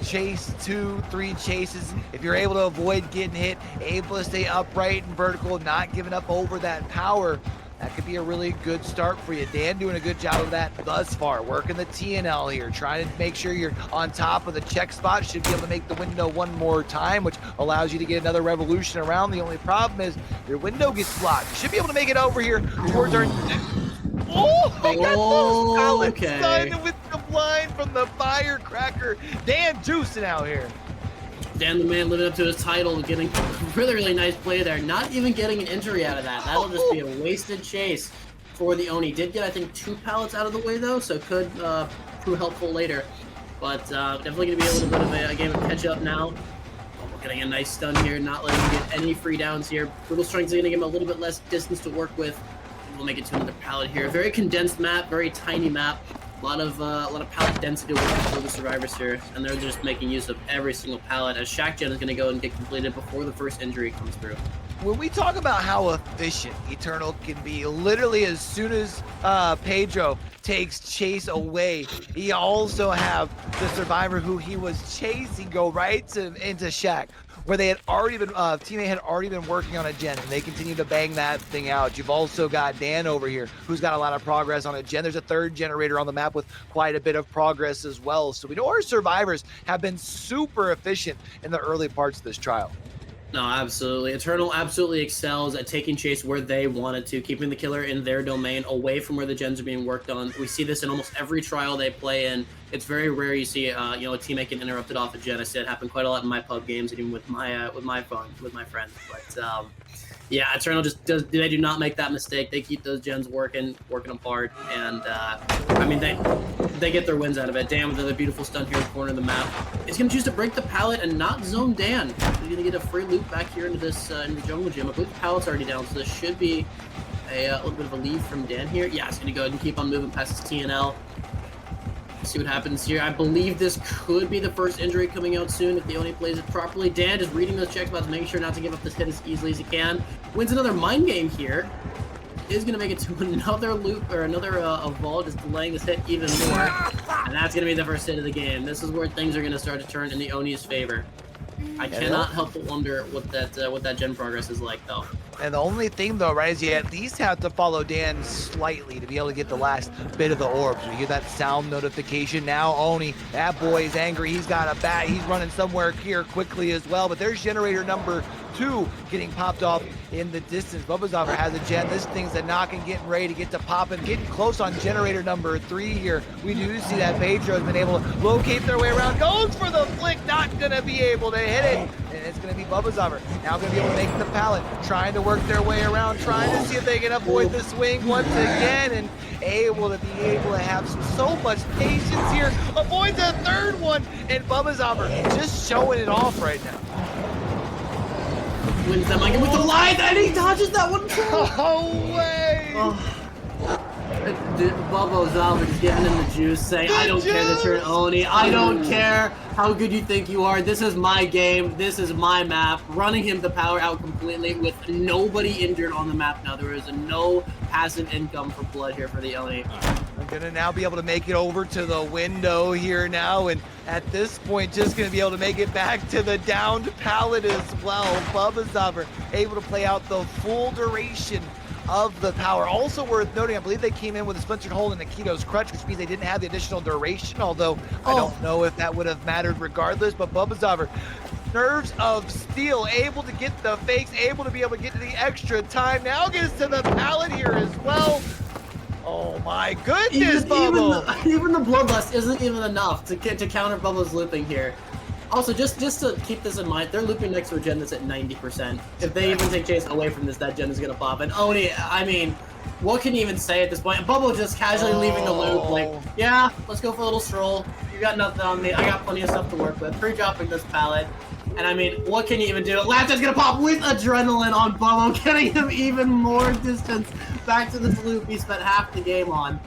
chase, 2-3 chases. If you're able to avoid getting hit, able to stay upright and vertical, not giving up over that power, that could be a really good start for you. Dan doing a good job of that thus far. Working the TNL here, trying to make sure you're on top of the check spot. Should be able to make the window one more time, which allows you to get another revolution around. The only problem is your window gets blocked. You should be able to make it over here towards our... Oh, I got those pallets done with the blind from the firecracker. Dan juicing out here. Dan the man living up to his title, getting really, really nice play there. Not even getting an injury out of that. That'll just be a wasted chase for the Oni. Did get, I think, 2 pallets out of the way, though, so could prove helpful later. But definitely going to be a little bit of a game of catch-up now. Oh, we're getting a nice stun here, not letting him get any free downs here. Brutal Strength's going to give him a little bit less distance to work with. We'll make it to another pallet here. Very condensed map, very tiny map. A lot of pallet density for the survivors here, and they're just making use of every single pallet, as Shackgen is going to go and get completed before the first injury comes through. When we talk about how efficient Eternal can be, literally as soon as Pedro takes Chase away, he also have the survivor who he was chasing go right into Shaq, where they had already been, teammate had already been working on a gen, and they continue to bang that thing out. You've also got Dan over here, who's got a lot of progress on a gen. There's a 3rd generator on the map with quite a bit of progress as well. So we know our survivors have been super efficient in the early parts of this trial. No, absolutely. Eternal absolutely excels at taking Chase where they wanted to, keeping the killer in their domain, away from where the gens are being worked on. We see this in almost every trial they play in. It's very rare you see, a teammate get interrupted off a gen. I see it happen quite a lot in my pub games, and even with my phone, with my friends. But yeah, Eternal they do not make that mistake. They keep those gens working apart, and I mean they get their wins out of it. Dan with another beautiful stun here in the corner of the map. He's gonna choose to break the pallet and not zone Dan. He's gonna get a free loop back here into this in the jungle gym. I believe the pallet's already down, so this should be a little bit of a lead from Dan here. Yeah, he's going to go ahead and keep on moving past his TNL. See what happens here. I believe this could be the first injury coming out soon if the Oni plays it properly. Dan just reading those check spots, making sure not to give up this hit as easily as he can. Wins another mind game here. Is going to make it to another loop or another vault, just delaying this hit even more. And that's going to be the first hit of the game. This is where things are going to start to turn in the Oni's favor. I cannot help but wonder what that gen progress is like, though. And the only thing, though, right, is you at least have to follow Dan slightly to be able to get the last bit of the orbs. You hear that sound notification now. Oni, that boy is angry. He's got a bat. He's running somewhere here quickly as well. But there's generator number 2 getting popped off in the distance. Bubbazover has a gen. This thing's a knock and getting ready to get to popping. Getting close on generator number 3 here. We do see that Pedro has been able to locate their way around. Goes for the flick. Not going to be able to hit it. And it's going to be Bubbazover. Now going to be able to make the pallet. Trying to work their way around. Trying to see if they can avoid the swing once again. And able to have so much patience here. Avoids a third one. And Bubbazover just showing it off right now. Wins that mind game with the light, and he dodges that one too. Oh, way! Bubbazover just giving him the juice, saying, I don't care that you're an Oni. I don't care how good you think you are. This is my game. This is my map. Running him the power out completely with nobody injured on the map now. There is no passive income for blood here for the Oni. I'm going to now be able to make it over to the window here now, and at this point, just going to be able to make it back to the downed pallet as well. Bubbazover able to play out the full duration of the power. Also worth noting, I believe they came in with a splintered hole in Nikito's crutch, which means they didn't have the additional duration, although I don't know if that would have mattered regardless, but Bubbazover, nerves of steel, able to get the fakes, able to be able to get to the extra time, now gets to the pallet here as well. Oh my goodness, Bubba! Even the bloodlust isn't even enough to counter Bubba's looping here. Also, just to keep this in mind, they're looping next to a gen that's at 90%. If they even take chase away from this, that gen is gonna pop. And Oni, I mean, what can you even say at this point? Bubba just casually leaving the loop, like, yeah, let's go for a little stroll. You got nothing on me. I got plenty of stuff to work with. Pre-dropping this pallet. And I mean, what can you even do? Laptop's gonna pop with adrenaline on Bubba, getting him even more distance back to this loop he spent half the game on.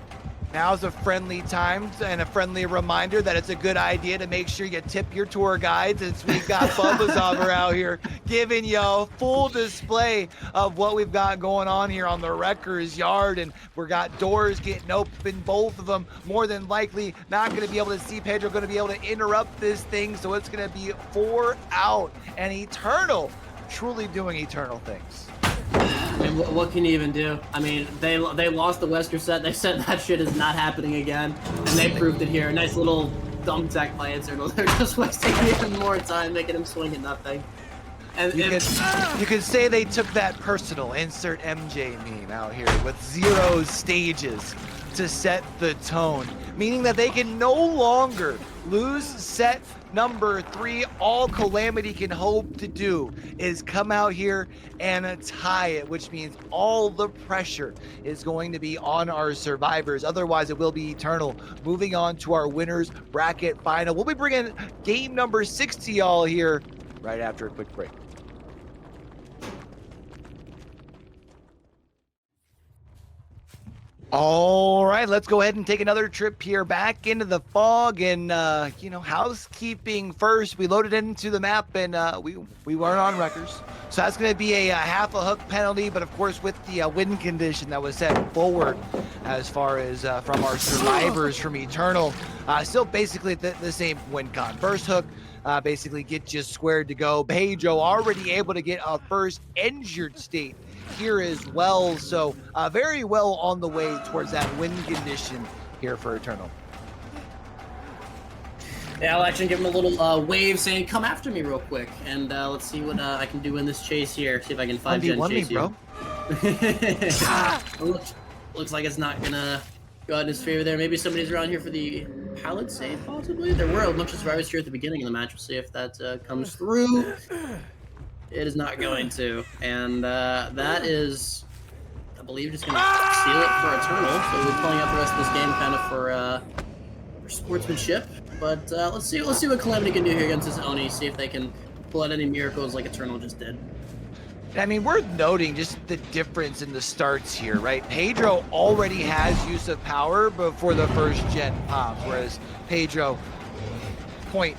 Now's a friendly time and a friendly reminder that it's a good idea to make sure you tip your tour guides, since we've got Bubbazover out here giving you a full display of what we've got going on here on the Wrecker's Yard. And we've got doors getting open, both of them more than likely not going to be able to see Pedro, going to be able to interrupt this thing. So it's going to be 4 out, and Eternal truly doing Eternal things. I mean, what can you even do? I mean, they lost the Wesker set. They said that shit is not happening again, and they proved it here. Nice little dumb tech by Eternal. They're just wasting even more time, making him swing at nothing. And you could say they took that personal. Insert MJ meme out here with 0 stages to set the tone, meaning that they can no longer lose set number 3. All Calamity can hope to do is come out here and tie it, which means all the pressure is going to be on our survivors. Otherwise, it will be Eternal moving on to our winners bracket final. We'll be bringing game number 6 to y'all here right after a quick break. All right, let's go ahead and take another trip here back into the fog, and housekeeping first. We loaded into the map, and we weren't on Wreckers, so that's going to be a half a hook penalty. But of course, with the wind condition that was set forward, as far as from our survivors from Eternal, still basically the same win con. First hook, basically get you squared to go. Pedro already able to get a first injured state here as well, so very well on the way towards that win condition here for Eternal. Yeah, I'll actually give him a little wave saying, come after me real quick, and let's see what I can do in this chase here. See if I can 5-gen chase you. Looks like it's not gonna go in his favor there. Maybe somebody's around here for the pallet save, possibly. There were a bunch of survivors here at the beginning of the match. We'll see if that comes through. It is not going to, and that is, I believe, just going to seal it for Eternal. So we're pulling out the rest of this game kind of for sportsmanship. But let's see what Calamity can do here against this Oni. See if they can pull out any miracles like Eternal just did. I mean, worth noting just the difference in the starts here, right? Pedro already has use of power before the first gen pops, whereas Pedro 0.1,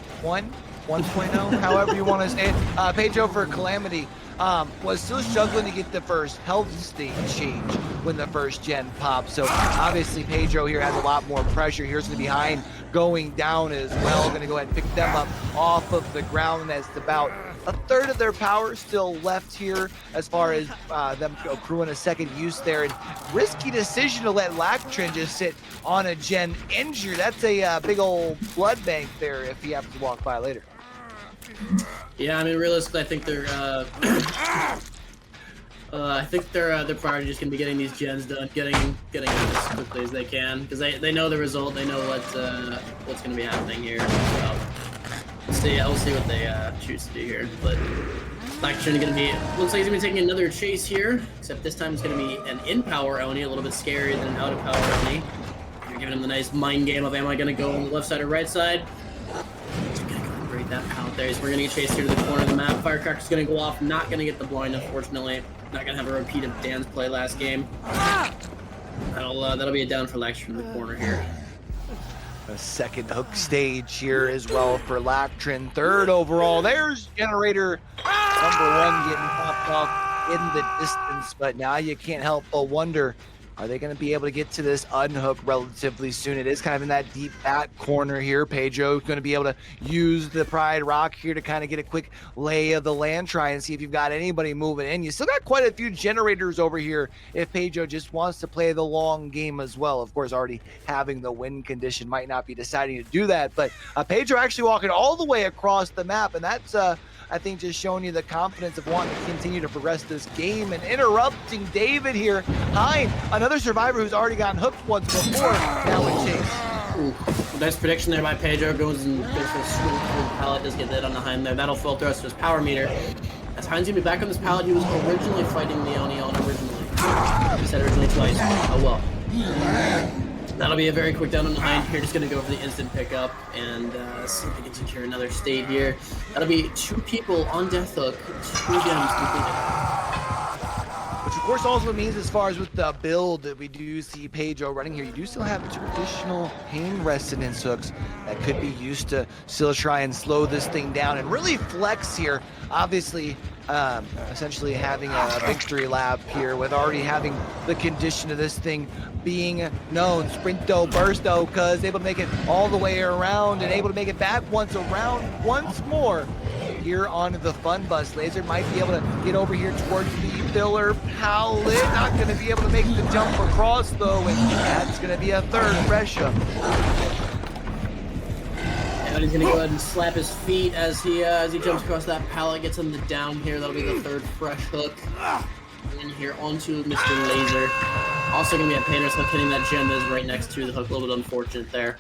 1.0, however you want to say it. Pedro for Calamity was still struggling to get the first health state change when the first gen popped. So obviously Pedro here has a lot more pressure. Here's to the behind going down as well. Going to go ahead and pick them up off of the ground. That's about a third of their power still left here as far as them accruing a second use there. And risky decision to let Lactrin just sit on a gen injured. That's a big old blood bank there if he happens to walk by later. Yeah, I mean, realistically, I think they're probably just gonna be getting these gens done, getting them as quickly as they can, because they know the result, they know what's gonna be happening here. So we'll see what they choose to do here. But Lactrin gonna be, looks like he's gonna be taking another chase here, except this time it's gonna be an in-power Oni, a little bit scarier than an out-of-power Oni. You're giving him the nice mind game of, am I gonna go on the left side or right side? That out there. So we're gonna get chased here to the corner of the map. Firecracker's gonna go off, not gonna get the blind, unfortunately. Not gonna have a repeat of Dan's play last game. That'll be a down for Lactrin in the corner here. A second hook stage here as well for Lactrin. Third overall. There's Generator number 1 getting popped off in the distance, but now you can't help but wonder, are they going to be able to get to this unhook relatively soon? It is kind of in that deep back corner here. Pedro going to be able to use the Pride Rock here to kind of get a quick lay of the land, try and see if you've got anybody moving in. You still got quite a few generators over here if Pedro just wants to play the long game as well. Of course, already having the win condition might not be deciding to do that, but Pedro actually walking all the way across the map, and that's I think just showing you the confidence of wanting to continue to progress this game and interrupting David here. Hein, another survivor who's already gotten hooked once before, now in chase. Ooh, nice prediction there by Pedro. Goes and goes for a swing through the pallet, does get that on the Hein there. That'll filter us to his power meter. As Hein's gonna be back on this pallet, he was originally fighting the Oni on originally. He said originally twice. Oh well. That'll be a very quick down on the Hind here. Just going to go for the instant pickup and see if we can secure another state here. That'll be 2 people on Death Hook, 2 gems completed. Which of course also means, as far as with the build that we do see Pedro running here, you do still have traditional pain resonance hooks that could be used to still try and slow this thing down and really flex here. Obviously, essentially having a victory lap here with already having the condition of this thing being known, Sprinto Bursto, because able to make it all the way around and able to make it back once more here onto the fun bus. Laser might be able to get over here towards the filler pallet. Not going to be able to make the jump across though, and that's going to be a third fresh up. And he's going to go ahead and slap his feet as he jumps across that pallet, gets him the down here. That'll be the third fresh hook. And here onto Mr. Laser. Also going to be a painter's hook hitting that gem that is right next to the hook. A little bit unfortunate there.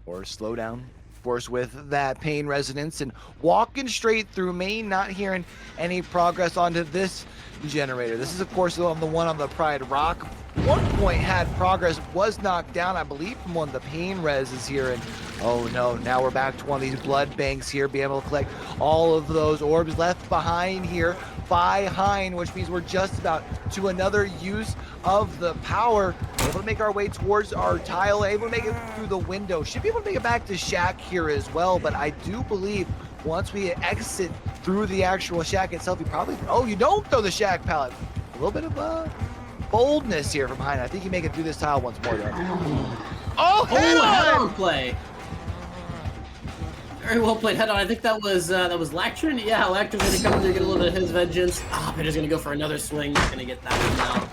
Or slow down. Of course, with that pain resonance and walking straight through main, not hearing any progress onto this generator. This is, of course, the one on the Pride Rock. One point had progress, was knocked down, I believe, from one of the pain reses here. And oh no, now we're back to one of these blood banks here, being able to collect all of those orbs left behind here by Hein, which means we're just about to another use of the power. Able to make our way towards our tile, able to make it through the window. Should be able to make it back to Shack here as well, but I do believe once we exit through the actual Shack itself, you probably, oh, you don't throw the Shack pallet. A little bit of boldness here from Hein. I think you make it through this tile once more though. Oh, head-on play. Very well played head-on. I think that was Lactrin. Yeah, Lactrin's gonna come in there, get a little bit of his vengeance. Pedro's gonna go for another swing. He's gonna get that one now.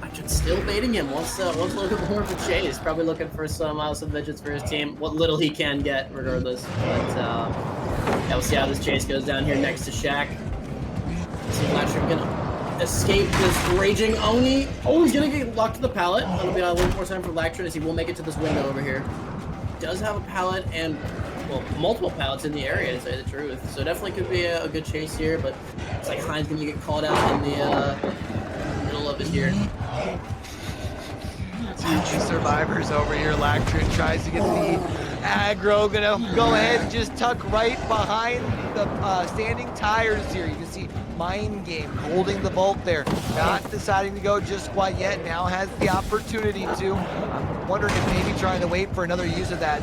Lactrin's still baiting him. Wants a little bit more of a chase. Probably looking for some vengeance for his team. What little he can get, regardless. But yeah, we'll see how this chase goes down here next to Shack. Let's see if Lactrin gonna escape this raging Oni. Oh, he's gonna get locked to the pallet. That'll be a little more time for Lactrin as he will make it to this window over here. Does have a pallet and, well, multiple pallets in the area, to say the truth. So definitely could be a good chase here, but it's like Hein's gonna get called out in the middle of it here. 2 survivors over here. Lactrin tries to get the aggro, gonna go ahead and just tuck right behind the standing tires here. You can see Mind Game holding the vault there, not deciding to go just quite yet. Now has the opportunity to. I'm wondering if maybe trying to wait for another use of that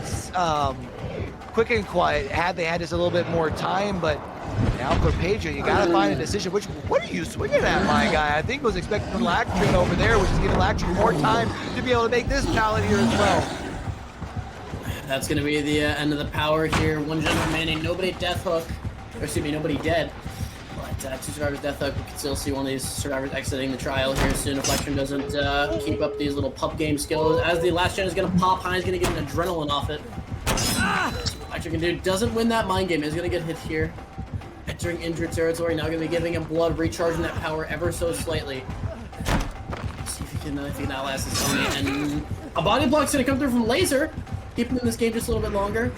quick and quiet had they had just a little bit more time, but now for Pedro, you gotta find a decision. What are you swinging at, my guy? I think was expecting Lactrin over there, which is giving Lactrin more time to be able to make this pallet here as well. That's going to be the end of the power here. 1 gen remaining. Nobody death hook. Or excuse me, nobody dead. But 2 survivors death hook. We can still see one of these survivors exiting the trial here soon if Lactrin doesn't keep up these little pup game skills. As the last gen is going to pop, Heinz going to get an adrenaline off it. Lactrin can do doesn't win that mind game. He's going to get hit here. Entering injured territory. Now going to be giving him blood, recharging that power ever so slightly. Let's see if he can outlast this Oni. And a body block's going to come through from Laser. Keep him in this game just a little bit longer.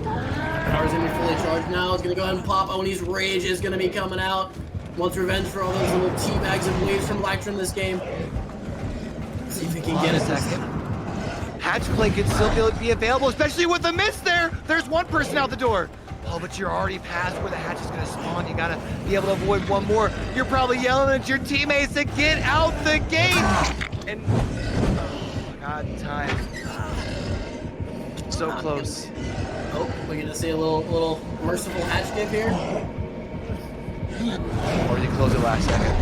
Power's gonna be fully charged now. It's gonna go ahead and pop. Oni's rage is gonna be coming out. Wants revenge for all those little tea bags and waves from Lactrin in this game. Let's see if he can get a second. Hatch play could still be available, especially with the miss there. There's one person out the door. Oh, but you're already past where the hatch is gonna spawn. You gotta be able to avoid one more. You're probably yelling at your teammates to get out the gate. And oh, God, time. So close. Oh, we're gonna see a little merciful hatch give here. Or did he close it last second?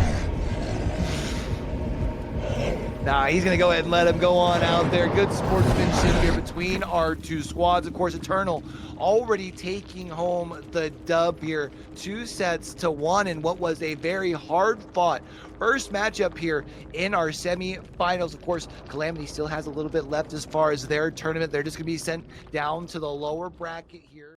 Nah, he's gonna go ahead and let him go on out there. Good sportsmanship here between our 2 squads. Of course, Eternal already taking home the dub here. 2 sets to 1 in what was a very hard fought first matchup here in our semi-finals. Of course, Calamity still has a little bit left as far as their tournament. They're just gonna be sent down to the lower bracket here.